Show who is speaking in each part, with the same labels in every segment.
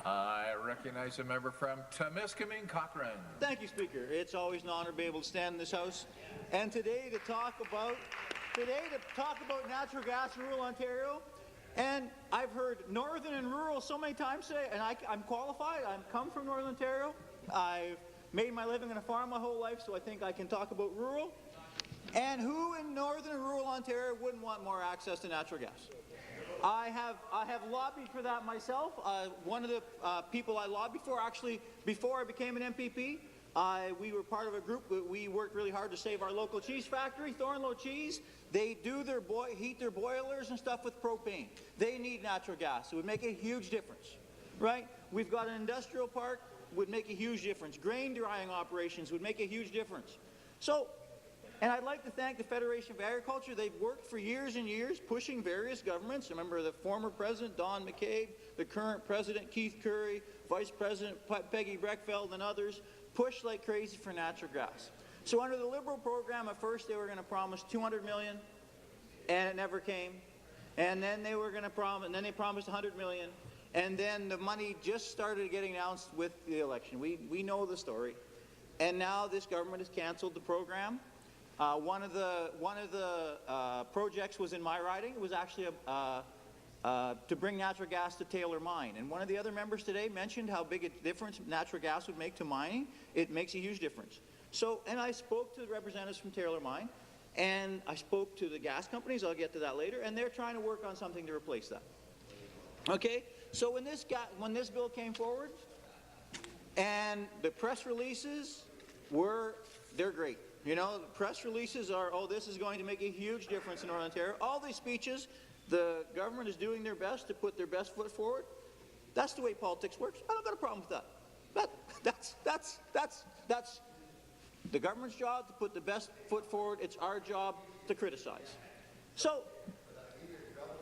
Speaker 1: I recognize a member from Timiskaming, Cochrane.
Speaker 2: Thank you, Speaker. It's always an honour to be able to stand in this House, and today to talk about natural gas in rural Ontario. And I've heard northern and rural so many times today, and I'm qualified. I come from Northern Ontario. I've made my living on a farm my whole life, so I think I can talk about rural. And who in northern and rural Ontario wouldn't want more access to natural gas? I have lobbied for that myself. One of the people I lobbied for, actually, before I became an MPP, we were part of a group. We worked really hard to save our local cheese factory, Thornlow Cheese. They do heat their boilers and stuff with propane. They need natural gas. It would make a huge difference, right? We've got an industrial park, would make a huge difference. Grain drying operations would make a huge difference. So, and I'd like to thank the Federation of Agriculture. They've worked for years and years pushing various governments. Remember the former President, Don McCabe, the current President, Keith Curry, Vice President Peggy Breckfeld, and others, pushed like crazy for natural gas. So under the Liberal program, at first they were going to promise $200 million, and it never came. And then they were going to promise, and then they promised $100 million, and then the money just started getting announced with the election. We know the story. And now this government has canceled the program. One of the projects was in my riding. It was actually to bring natural gas to Taylor Mine. And one of the other members today mentioned how big a difference natural gas would make to mining. It makes a huge difference. So, and I spoke to the representatives from Taylor Mine, and I spoke to the gas companies. I'll get to that later. And they're trying to work on something to replace that. Okay? So when this bill came forward, and the press releases they're great. You know, the press releases are, oh, this is going to make a huge difference in Northern Ontario. All these speeches, the government is doing their best to put their best foot forward. That's the way politics works. I don't got a problem with that. That's the government's job to put the best foot forward. It's our job to criticize. So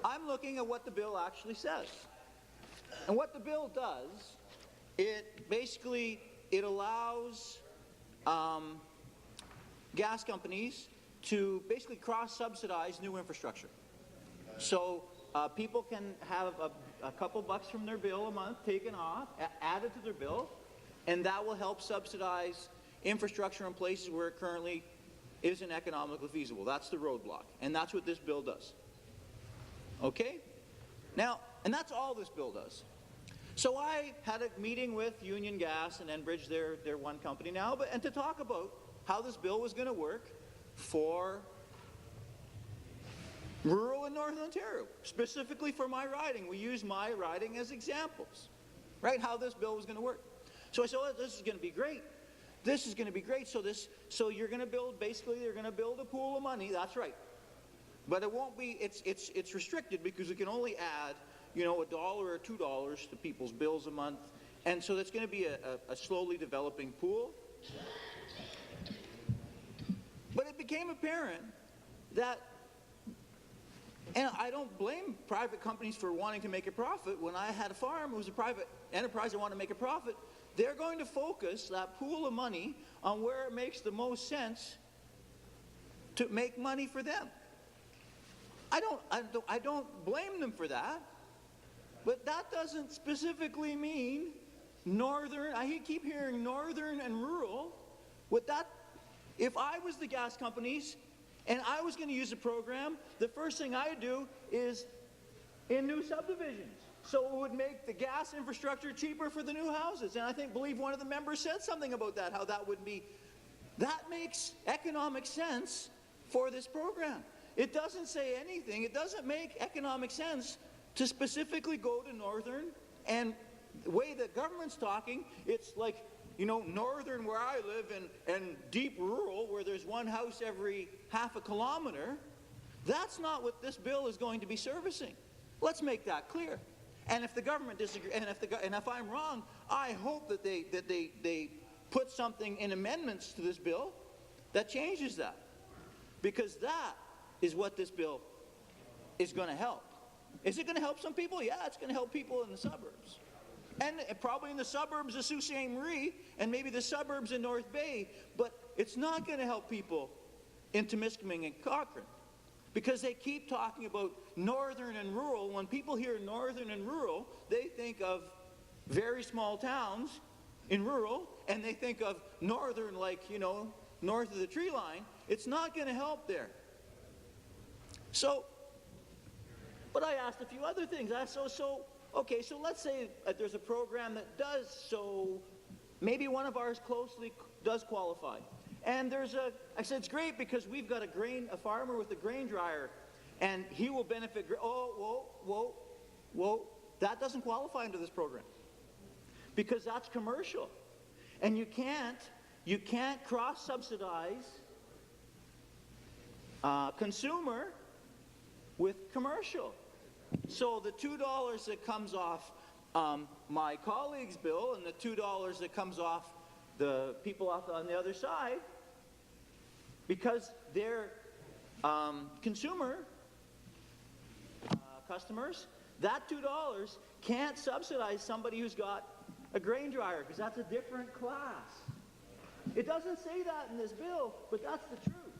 Speaker 2: I'm looking at what the bill actually says. And what the bill does, it allows gas companies to basically cross-subsidize new infrastructure. So people can have a couple bucks from their bill a month taken off, added to their bill, and that will help subsidize infrastructure in places where it currently isn't economically feasible. That's the roadblock, and that's what this bill does. Okay? Now, and that's all this bill does. So I had a meeting with Union Gas and Enbridge, they're one company now, and to talk about how this bill was going to work for rural and Northern Ontario, specifically for my riding. We use my riding as examples, right, how this bill was going to work. So I said, oh, this is going to be great. This is going to be great. So you're going to build, basically, they're going to build a pool of money. That's right. But it won't be, it's restricted because we can only add, you know, $1 or $2 to people's bills a month. And so that's going to be a slowly developing pool. But it became apparent that, and I don't blame private companies for wanting to make a profit. When I had a farm, it was a private enterprise that wanted to make a profit. They're going to focus that pool of money on where it makes the most sense to make money for them. I don't blame them for that, but that doesn't specifically mean northern. I keep hearing northern and rural. If I was the gas companies and I was going to use a program, the first thing I'd do is in new subdivisions. So it would make the gas infrastructure cheaper for the new houses. And I believe one of the members said something about that, how that would be. That makes economic sense for this program. It doesn't say anything. It doesn't make economic sense to specifically go to northern. And the way the government's talking, it's like, you know, northern where I live and deep rural where there's one house every half a kilometer. That's not what this bill is going to be servicing. Let's make that clear. And if the government disagrees, and if I'm wrong, I hope that they put something in amendments to this bill that changes that, because that is what this bill is going to help. Is it going to help some people? Yeah, it's going to help people in the suburbs. And probably in the suburbs of Sault Ste. Marie, and maybe the suburbs in North Bay, but it's not going to help people in Timiskaming and Cochrane, because they keep talking about northern and rural. When people hear northern and rural, they think of very small towns in rural, and they think of northern, like, you know, north of the tree line, it's not going to help there. So, but I asked a few other things. Okay, so let's say there's a program that does, so maybe one of ours closely does qualify. And I said, it's great because we've got a farmer with a grain dryer, and he will benefit. Oh, whoa. That doesn't qualify under this program because that's commercial. And you can't cross-subsidize consumer with commercial. So the $2 that comes off my colleague's bill and the $2 that comes off the people on the other side, because they're consumer customers, that $2 can't subsidize somebody who's got a grain dryer, because that's a different class. It doesn't say that in this bill, but that's the truth.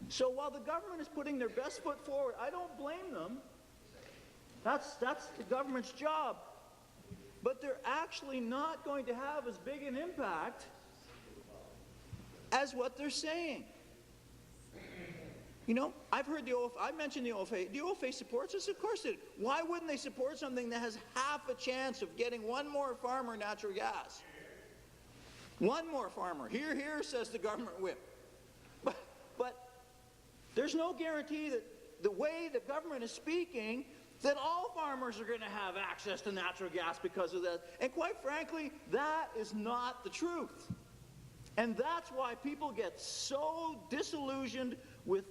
Speaker 2: So while the government is putting their best foot forward, I don't blame them. That's the government's job. But they're actually not going to have as big an impact as what they're saying. You know, I've heard I mentioned the OFA. The OFA supports us? Of course it. Why wouldn't they support something that has half a chance of getting one more farmer natural gas? One more farmer. Here, says the government whip. But there's no guarantee that the way the government is speaking, that all farmers are going to have access to natural gas because of that. And quite frankly, that is not the truth. And that's why people get so disillusioned with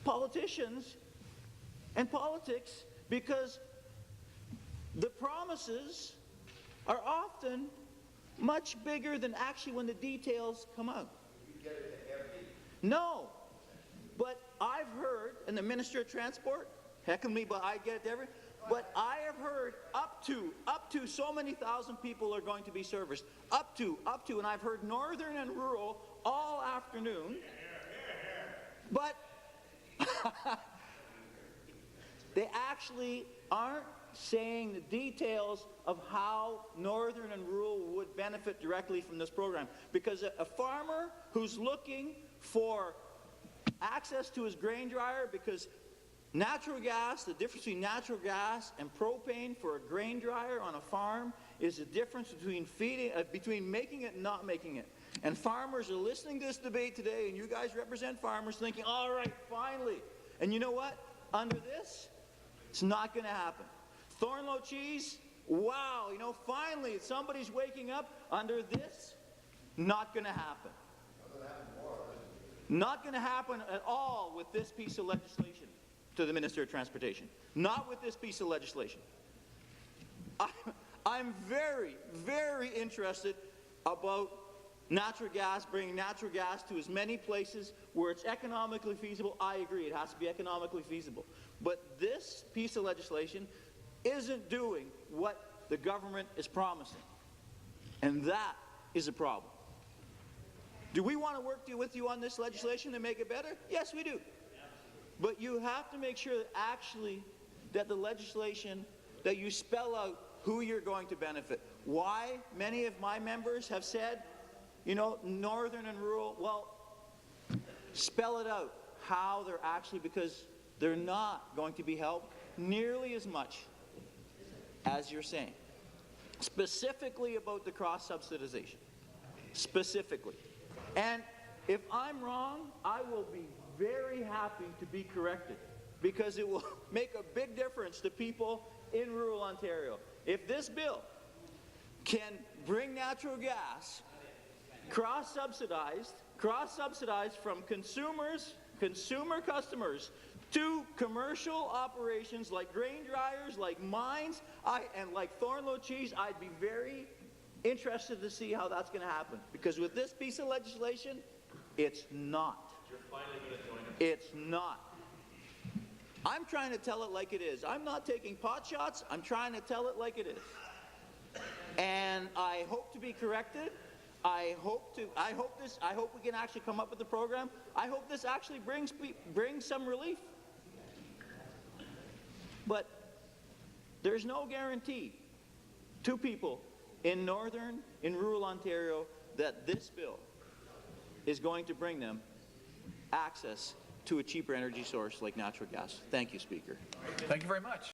Speaker 2: politicians and politics, because the promises are often much bigger than actually when the details come out.
Speaker 3: You get it to every.
Speaker 2: No. But I've heard, and the Minister of Transport, heckling me, but I get it to every. But I have heard up to so many thousand people are going to be serviced. Up to, and I've heard northern and rural all afternoon. But they actually aren't saying the details of how northern and rural would benefit directly from this program. Because a farmer who's looking for access to his grain dryer, because natural gas, the difference between natural gas and propane for a grain dryer on a farm is the difference between making it and not making it. And farmers are listening to this debate today, and you guys represent farmers thinking, all right, finally. And you know what? Under this, it's not going to happen. Thornlow cheese, wow, you know, finally somebody's waking up. Under this, not going to happen. Not going to happen at all with this piece of legislation, to the Minister of Transportation. Not with this piece of legislation. I'm very, very interested about natural gas, bringing natural gas to as many places where it's economically feasible. I agree, it has to be economically feasible. But this piece of legislation isn't doing what the government is promising. And that is a problem. Do we want to work with you on this legislation to make it better? Yes, we do. But you have to make sure that actually that the legislation, that you spell out who you're going to benefit. Why many of my members have said, you know, northern and rural, well, spell it out how they're actually, because they're not going to be helped nearly as much as you're saying. Specifically about the cross-subsidization. Specifically. And if I'm wrong, I will be very happy to be corrected, because it will make a big difference to people in rural Ontario. If this bill can bring natural gas cross-subsidized from consumer customers to commercial operations like grain dryers, like mines, and like Thornlow cheese, I'd be very interested to see how that's going to happen. Because with this piece of legislation, it's not.
Speaker 3: You're finally going to join us.
Speaker 2: It's not. I'm trying to tell it like it is. I'm not taking pot shots. I'm trying to tell it like it is. And I hope to be corrected. I hope we can actually come up with a program. I hope this actually brings some relief. But there's no guarantee to people in rural Ontario that this bill is going to bring them access to a cheaper energy source like natural gas. Thank you, Speaker.
Speaker 1: Thank you very much.